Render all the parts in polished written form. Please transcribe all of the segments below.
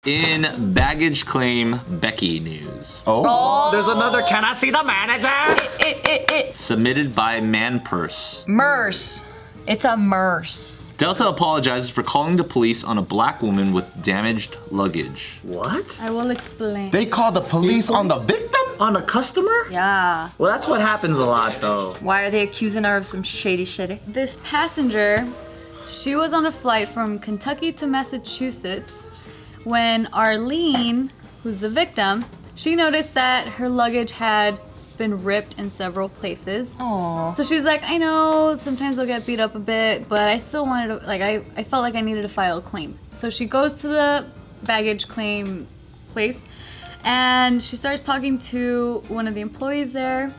In baggage claim Becky news. There's another can I see the manager? Submitted by Manpurse. Merce. It's a merce. Delta apologizes for calling the police on a black woman with damaged luggage. What? I will explain. They called the police on the victim? On a customer? Yeah. Well, that's what happens a lot, though. Why are they accusing her of some shady shit? This passenger, she was on a flight from Kentucky to Massachusetts when Arlene, who's the victim, she noticed that her luggage had been ripped in several places. Aww. So she's like, I know sometimes I'll get beat up a bit, but I still wanted to, like, I felt like I needed to file a claim. So she goes to the baggage claim place and she starts talking to one of the employees there.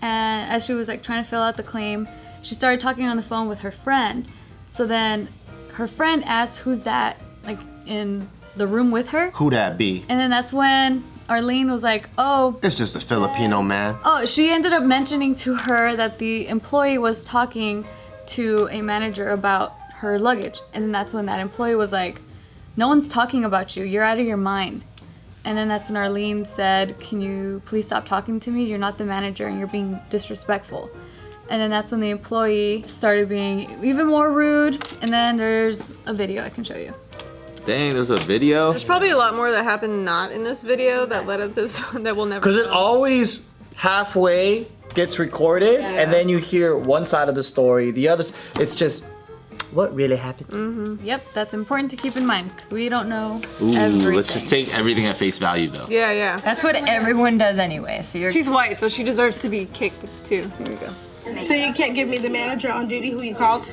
And as she was like trying to fill out the claim, she started talking on the phone with her friend. So then her friend asked, who's that, like, in the room with her? Who that be? And then that's when Arlene was like, oh. It's just a Filipino man. Oh, she ended up mentioning to her that the employee was talking to a manager about her luggage. And then that's when that employee was like, no one's talking about you. You're out of your mind. And then that's when Arlene said, can you please stop talking to me? You're not the manager and you're being disrespectful. And then that's when the employee started being even more rude. And then there's a video I can show you. Dang, there's a video? There's probably a lot more that happened not in this video that led up to this one that we'll never Because it know. always halfway gets recorded, and then you hear one side of the story, the other. It's just what really happened. Yep, that's important to keep in mind because we don't know Ooh, everything. let's just take everything at face value though. Yeah, yeah. That's what everyone does anyway. So you're. She's white, so she deserves to be kicked too. Here we go. So you can't give me the manager on duty who you called?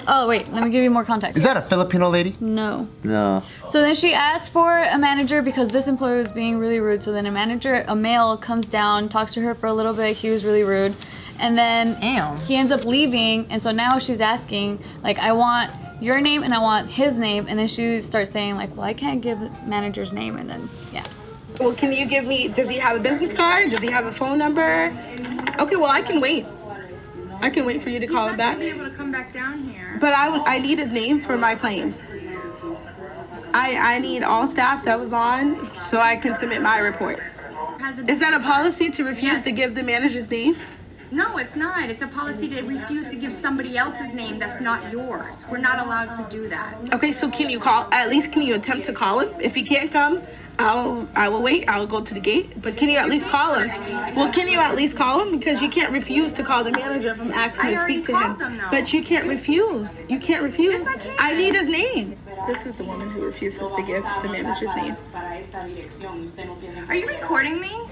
Oh, wait, let me give you more context. Is that a Filipino lady? No. No. So then she asked for a manager because this employee was being really rude. So then a male comes down, talks to her for a little bit. He was really rude. And then he ends up leaving. And so now she's asking, like, I want your name and I want his name. And then she starts saying, like, well, I can't give the manager's name. And then, yeah. Well, can you give me, does he have a business card? Does he have a phone number? Okay, well, I can wait. I can wait for you to call him back. He's not gonna be able to come back down here. But I need his name for my claim. I need all staff that was on so I can submit my report. Is that a policy to refuse to give the manager's name? No, it's not. It's a policy to refuse to give somebody else's name that's not yours. We're not allowed to do that. Okay, so can you can you attempt to call him? If he can't come, I will wait. I'll go to the gate. But can you at least call him? Well, can you at least call him? Because you can't refuse to call the manager if I'm asking to speak to him. But you can't refuse. You can't refuse. Yes, I can. I need his name. This is the woman who refuses to give the manager's name. Are you recording me?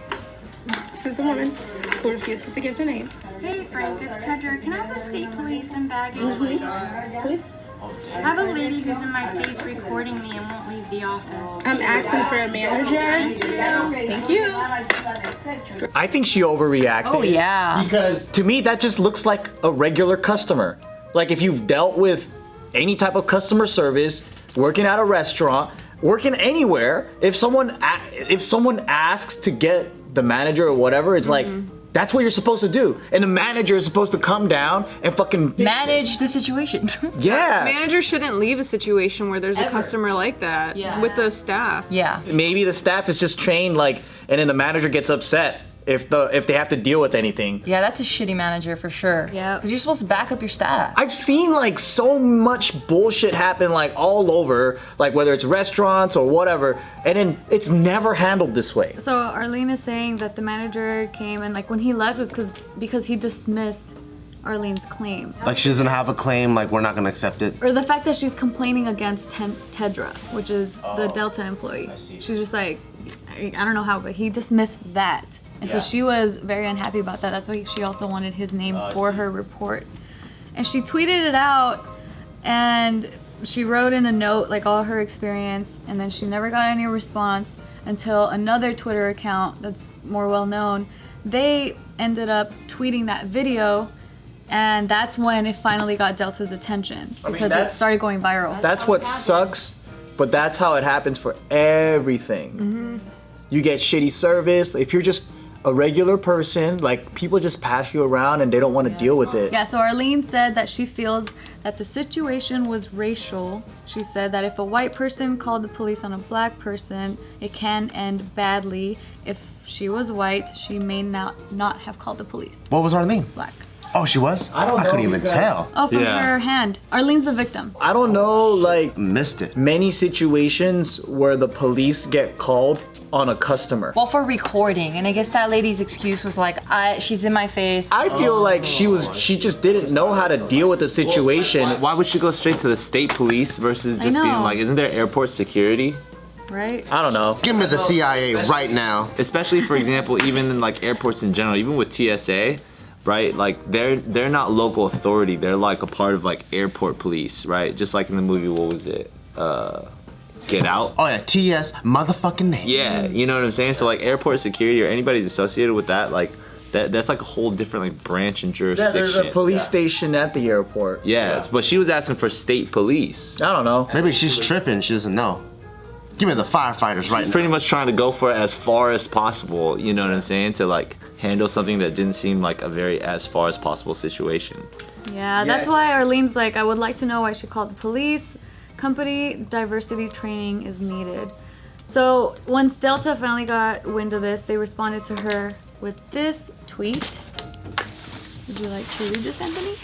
This is the woman who refuses to give the name. Hey, Frank, it's Tedra. Can I have the state police and baggage, please? Please? I have a lady who's in my face recording me and won't leave the office. I'm asking for a manager. Thank you. I think she overreacted. Oh, yeah. Because to me, that just looks like a regular customer. Like if you've dealt with any type of customer service, working at a restaurant, working anywhere, if someone asks to get the manager or whatever, it's like, that's what you're supposed to do. And the manager is supposed to come down and fucking manage the situation. Yeah. Manager shouldn't leave a situation where there's a customer like that with the staff. Yeah. Maybe the staff is just trained like, and then the manager gets upset if they have to deal with anything. Yeah, that's a shitty manager for sure. Yeah. Because you're supposed to back up your staff. I've seen like so much bullshit happen like all over, like whether it's restaurants or whatever, and then it's never handled this way. So Arlene is saying that the manager came and like when he left was because he dismissed Arlene's claim. Like she doesn't have a claim, like we're not gonna accept it. Or the fact that she's complaining against Tedra, which is the Delta employee. She's just like, I don't know how, but he dismissed that. And so she was very unhappy about that. That's why she also wanted his name for her report. And she tweeted it out and she wrote in a note like all her experience, and then she never got any response until another Twitter account that's more well known, they ended up tweeting that video, and that's when it finally got Delta's attention because it started going viral. That's what sucks, but that's how it happens for everything. You get shitty service. If you're just a regular person. Like, people just pass you around and they don't want to deal with it. Yeah, so Arlene said that she feels that the situation was racial. She said that if a white person called the police on a black person, it can end badly. If she was white, she may not have called the police. What was Arlene? Black. Oh, she was? I don't know couldn't even because- tell. Oh, from Yeah. her hand. Arlene's the victim. I don't know, like, Missed it. many situations where the police get called on a customer. Well, for recording, and I guess that lady's excuse was like, she's in my face. I feel like she just didn't know how to deal with the situation. Why would she go straight to the state police versus just being know. like, isn't there airport security? Right? I don't know. Give me the CIA right now. Especially, for example, even in like airports in general, even with TSA, right? Like they're not local authority. They're like a part of like airport police, right? Just like in the movie, what was it? Get Out. Oh yeah, TS motherfucking name. Yeah, you know what I'm saying? So like airport security or anybody's associated with that, like that's like a whole different like branch and Yeah, jurisdiction. there's a police station at the airport. Yes, but she was asking for state police. I don't know. Maybe she's tripping. She doesn't know. Give me the firefighters right now. Pretty much trying to go for it as far as possible, you know what I'm saying? To like handle something that didn't seem like a very as far as possible situation. Yeah, that's why Arlene's like, I would like to know why she called the police. Company diversity training is needed. So once Delta finally got wind of this, they responded to her with this tweet. Would you like to read this, Anthony?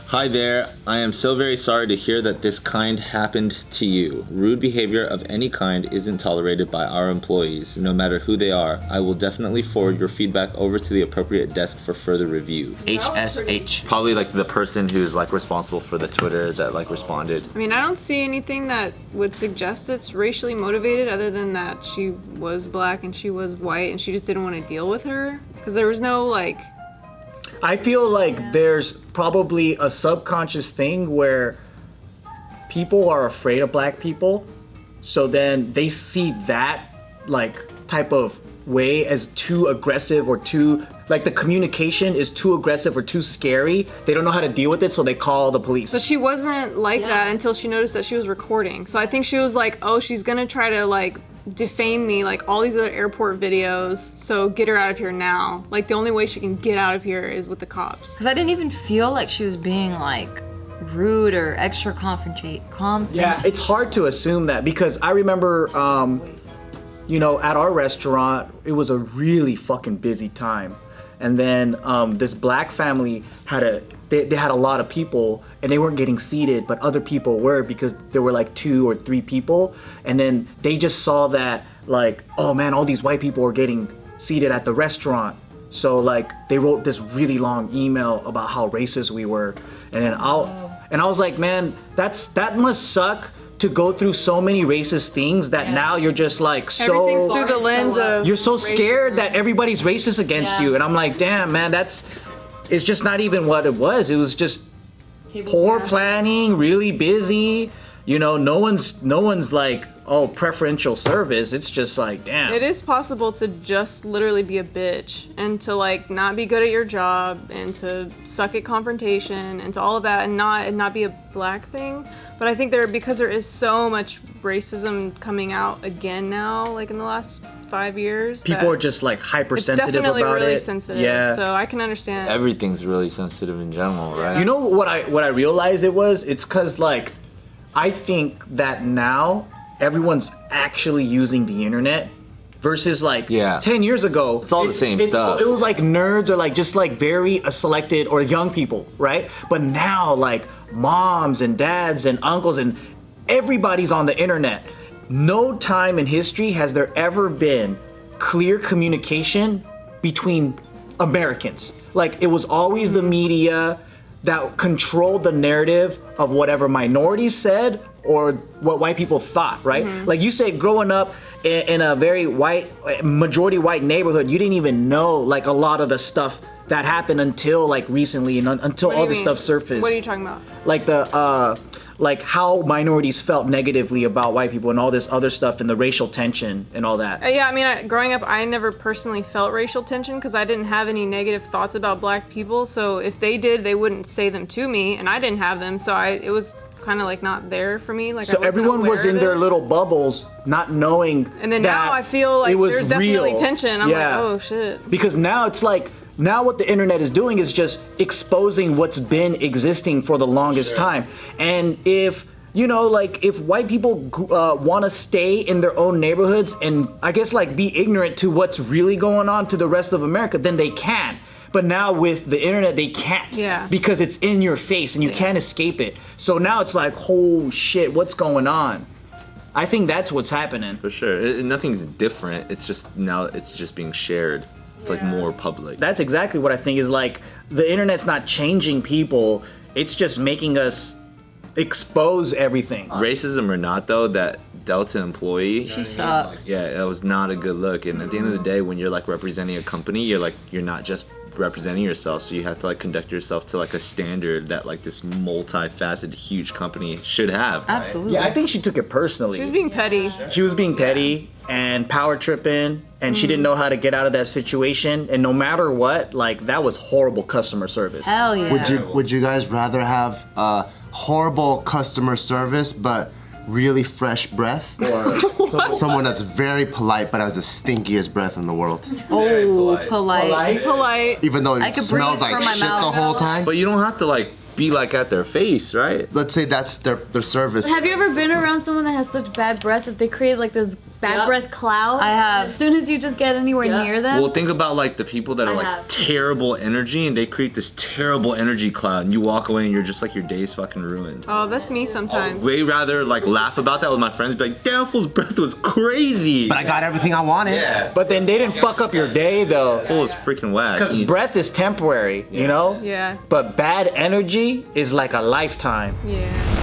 Hi there. I am so very sorry to hear that this kind happened to you. Rude behavior of any kind isn't tolerated by our employees, no matter who they are. I will definitely forward your feedback over to the appropriate desk for further review. HSH. Probably like the person who's like responsible for the Twitter that like responded. I mean, I don't see anything that would suggest it's racially motivated other than that she was black and she was white and she just didn't want to deal with her. Because there was no, like... I feel like there's probably a subconscious thing where people are afraid of black people, so then they see that like type of way as too aggressive or too like the communication is too aggressive or too scary. They don't know how to deal with it, so they call the police. But she wasn't like that until she noticed that she was recording. So I think she was like, oh, she's gonna try to like defame me like all these other airport videos, so get her out of here now. Like the only way she can get out of here is with the cops. Because I didn't even feel like she was being like rude or extra confrontational. Yeah, it's hard to assume that because I remember, you know, at our restaurant, it was a really fucking busy time. And then this black family had they had a lot of people and they weren't getting seated, but other people were because there were like 2 or 3 people. And then they just saw that like, oh man, all these white people are getting seated at the restaurant. So like they wrote this really long email about how racist we were. And then I was like, man, that must suck to go through so many racist things that now you're just like Everything's so through the lens of you're so scared that everybody's racist against you. And I'm like, damn man, it's just not even what it was. It was just poor planning, really busy. You know, no one's like, oh, preferential service. It's just like, damn. It is possible to just literally be a bitch and to like not be good at your job and to suck at confrontation and to all of that and not be a black thing. But I think because there is so much racism coming out again now, like in the last 5 years. People are just like hypersensitive it's definitely about really it. sensitive. Yeah. So I can understand. Everything's really sensitive in general, right? You know what I realized it was? It's cause like I think that now everyone's actually using the internet versus like 10 years ago. It's all the same stuff. It was like nerds or like just like very selected or young people, right? But now like moms and dads and uncles and everybody's on the internet. No time in history has there ever been clear communication between Americans. Like it was always the media that controlled the narrative of whatever minorities said or what white people thought, right? Like you say, growing up in a very majority white neighborhood, you didn't even know like a lot of the stuff that happened until like recently and until all this stuff surfaced. What are you talking about? Like like how minorities felt negatively about white people and all this other stuff and the racial tension and all that. Yeah, I mean, growing up, I never personally felt racial tension because I didn't have any negative thoughts about black people. So if they did, they wouldn't say them to me, and I didn't have them. So it was kind of like not there for me. Like, so everyone was in their little bubbles, not knowing. And then that now I feel like it was there's definitely real. tension. I'm like, oh shit. Because now it's like, now what the internet is doing is just exposing what's been existing for the longest time. And if, you know, like if white people want to stay in their own neighborhoods and I guess like be ignorant to what's really going on to the rest of America, then they can. But now with the internet, they can't. Yeah. Because it's in your face and you can't escape it. So now it's like, oh shit, what's going on? I think that's what's happening. For sure. Nothing's different. It's just now it's just being shared. It's like more public. That's exactly what I think is like, the internet's not changing people. It's just making us expose everything. Racism or not though, that Delta employee, She sucks. yeah, that was not a good look. And at the end of the day, when you're like representing a company, you're not just representing yourself, so you have to like conduct yourself to like a standard that like this multifaceted huge company should have. Absolutely. Yeah, I think she took it personally. She was being petty. She was being petty and power tripping, and she didn't know how to get out of that situation. And no matter what, like that was horrible customer service. Hell yeah. Would you guys rather have horrible customer service but really fresh breath, or someone that's very polite but has the stinkiest breath in the world? Oh, polite. Polite. Even though I it could smells breathe like from my shit the mouth. whole time. But you don't have to like be like at their face, right? Let's say that's their service. Have you ever been around someone that has such bad breath that they create like this bad Yep. breath cloud? I have. As soon as you just get anywhere Yep. near them. Well, think about like the people that are I like have. terrible energy and they create this terrible energy cloud and you walk away and you're just like your day's fucking ruined. Oh, that's me sometimes. Way rather like laugh about that with my friends, be like, damn, fool's breath was crazy. But I got everything I wanted. Yeah. But then they didn't fuck up your day though. Fool is freaking whack. Because breath is temporary, you know? Yeah. But bad energy is like a lifetime. Yeah.